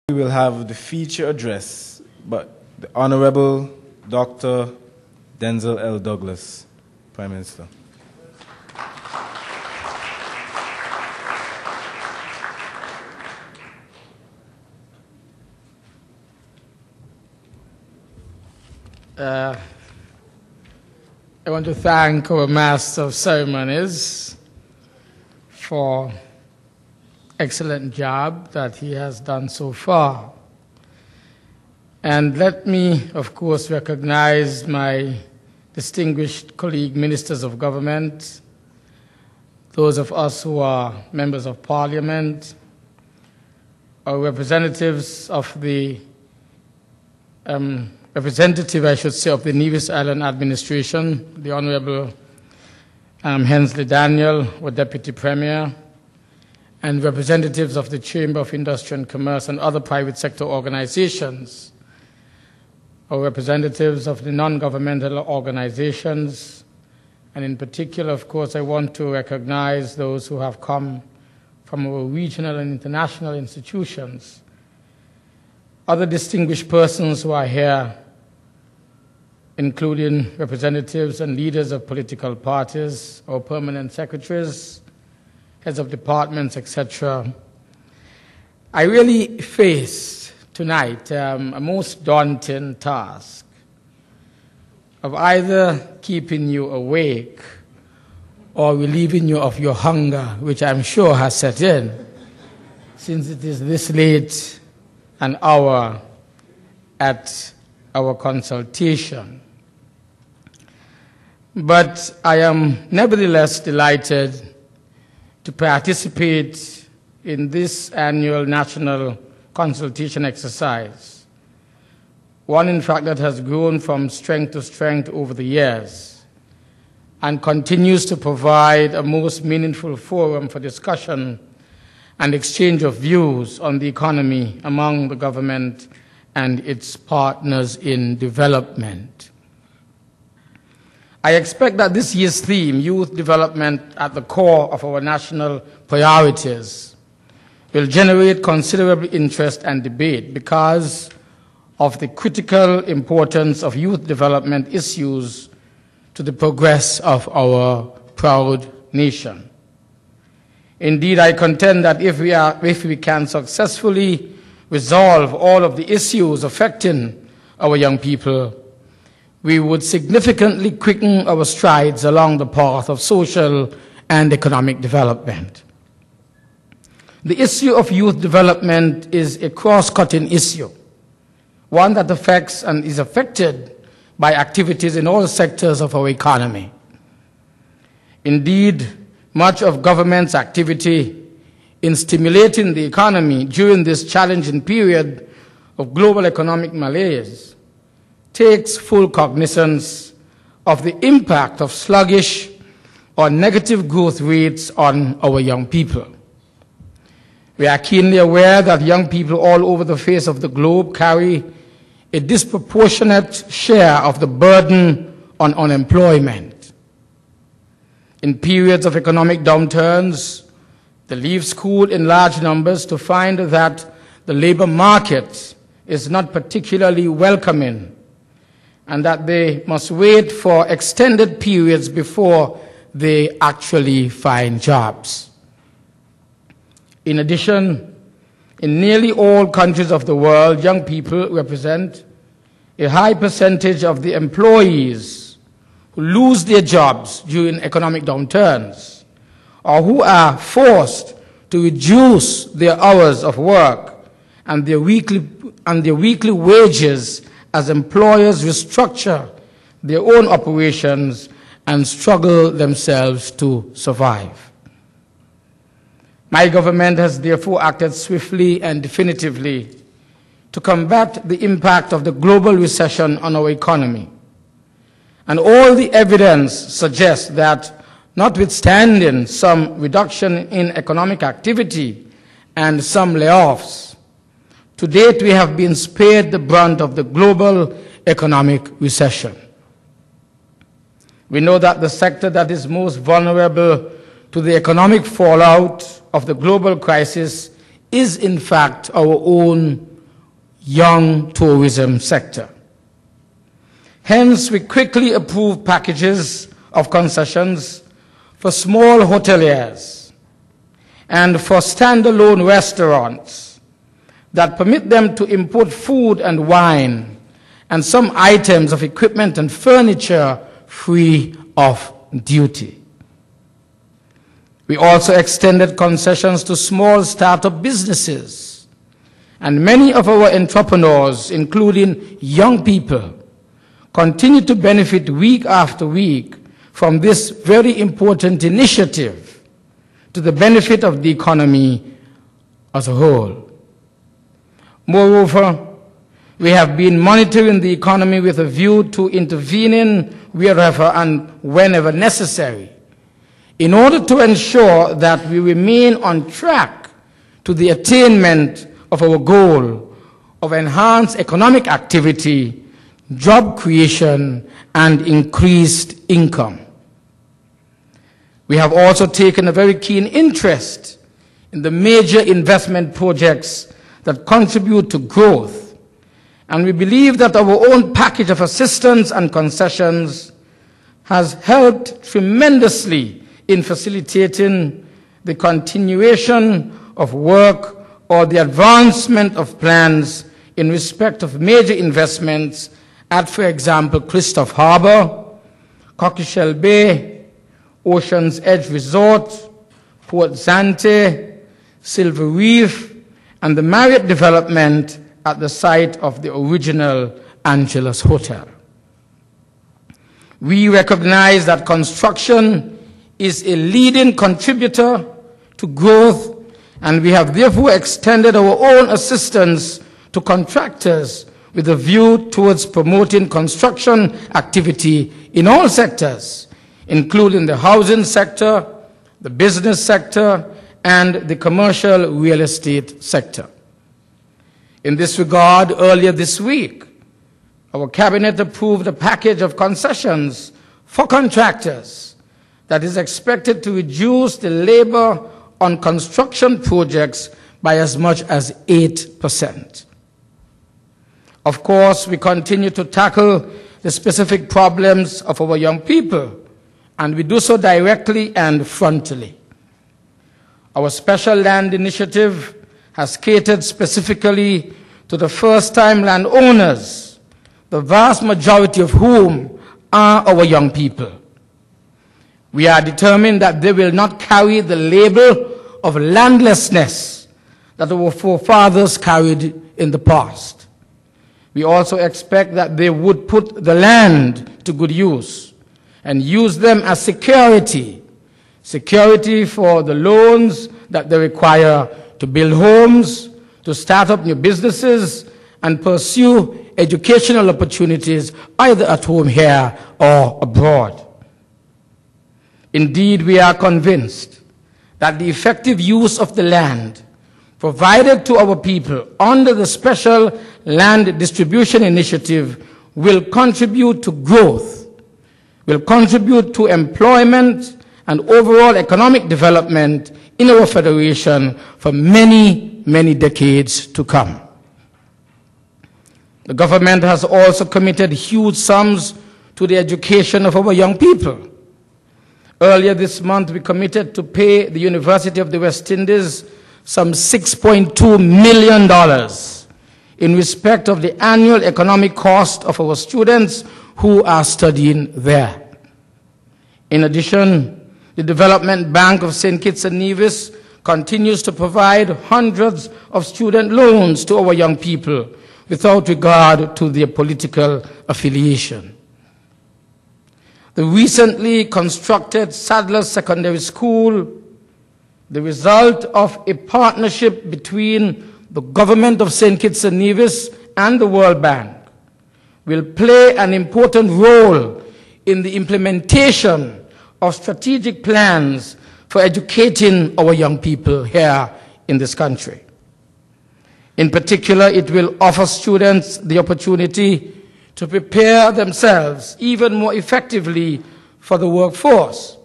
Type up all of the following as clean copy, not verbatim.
We will have the feature address, but the Honorable Dr. Denzil L. Douglas, Prime Minister. I want to thank our Master of Ceremonies for excellent job that he has done so far. And let me, of course, recognize my distinguished colleague ministers of government, those of us who are members of parliament, our representatives of the representative, I should say, of the Nevis Island administration, the Honorable Hensley Daniel, our Deputy Premier, and representatives of the Chamber of Industry and Commerce and other private sector organizations, or representatives of the non-governmental organizations, and in particular, of course, I want to recognize those who have come from our regional and international institutions, other distinguished persons who are here, including representatives and leaders of political parties, or permanent secretaries, heads of departments, etc. I really face tonight a most daunting task of either keeping you awake or relieving you of your hunger, which I'm sure has set in, since it is this late an hour at our consultation. But I am nevertheless delighted to participate in this annual national consultation exercise, one in fact that has grown from strength to strength over the years and continues to provide a most meaningful forum for discussion and exchange of views on the economy among the government and its partners in development. I expect that this year's theme, Youth Development at the Core of Our National Priorities, will generate considerable interest and debate because of the critical importance of youth development issues to the progress of our proud nation. Indeed, I contend that if we can successfully resolve all of the issues affecting our young people, we would significantly quicken our strides along the path of social and economic development. The issue of youth development is a cross-cutting issue, one that affects and is affected by activities in all sectors of our economy. Indeed, much of government's activity in stimulating the economy during this challenging period of global economic malaise takes full cognizance of the impact of sluggish or negative growth rates on our young people. We are keenly aware that young people all over the face of the globe carry a disproportionate share of the burden on unemployment. In periods of economic downturns, they leave school in large numbers to find that the labor market is not particularly welcoming, and that they must wait for extended periods before they actually find jobs. In addition, in nearly all countries of the world, young people represent a high percentage of the employees who lose their jobs during economic downturns, or who are forced to reduce their hours of work and their weekly wages as employers restructure their own operations and struggle themselves to survive. My government has therefore acted swiftly and definitively to combat the impact of the global recession on our economy. And all the evidence suggests that, notwithstanding some reduction in economic activity and some layoffs, to date, we have been spared the brunt of the global economic recession. We know that the sector that is most vulnerable to the economic fallout of the global crisis is, in fact, our own young tourism sector. Hence, we quickly approved packages of concessions for small hoteliers and for standalone restaurants that permit them to import food and wine and some items of equipment and furniture free of duty. We also extended concessions to small startup businesses, and many of our entrepreneurs, including young people, continue to benefit week after week from this very important initiative to the benefit of the economy as a whole. Moreover, we have been monitoring the economy with a view to intervening wherever and whenever necessary in order to ensure that we remain on track to the attainment of our goal of enhanced economic activity, job creation, and increased income. We have also taken a very keen interest in the major investment projects that contribute to growth, and we believe that our own package of assistance and concessions has helped tremendously in facilitating the continuation of work or the advancement of plans in respect of major investments at, for example, Christophe Harbour, Coquishell Bay, Ocean's Edge Resort, Port Zante, Silver Reef, and the Marriott development at the site of the original Angelus Hotel. We recognize that construction is a leading contributor to growth, and we have therefore extended our own assistance to contractors with a view towards promoting construction activity in all sectors, including the housing sector, the business sector, and the commercial real estate sector. In this regard, earlier this week, our cabinet approved a package of concessions for contractors that is expected to reduce the labor on construction projects by as much as 8%. Of course, we continue to tackle the specific problems of our young people, and we do so directly and frontally. Our special land initiative has catered specifically to the first-time landowners, the vast majority of whom are our young people. We are determined that they will not carry the label of landlessness that our forefathers carried in the past. We also expect that they would put the land to good use and use them as security for the loans that they require to build homes, to start up new businesses, and pursue educational opportunities either at home here or abroad. Indeed, we are convinced that the effective use of the land provided to our people under the Special Land Distribution Initiative will contribute to growth, will contribute to employment and overall economic development in our federation for many, many decades to come. The government has also committed huge sums to the education of our young people. Earlier this month, we committed to pay the University of the West Indies some $6.2 million in respect of the annual economic cost of our students who are studying there. In addition, the Development Bank of St. Kitts and Nevis continues to provide hundreds of student loans to our young people without regard to their political affiliation. The recently constructed Sadler's Secondary School, the result of a partnership between the government of St. Kitts and Nevis and the World Bank, will play an important role in the implementation of strategic plans for educating our young people here in this country. In particular, it will offer students the opportunity to prepare themselves even more effectively for the workforce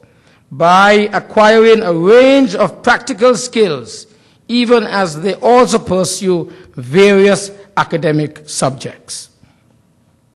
by acquiring a range of practical skills, even as they also pursue various academic subjects.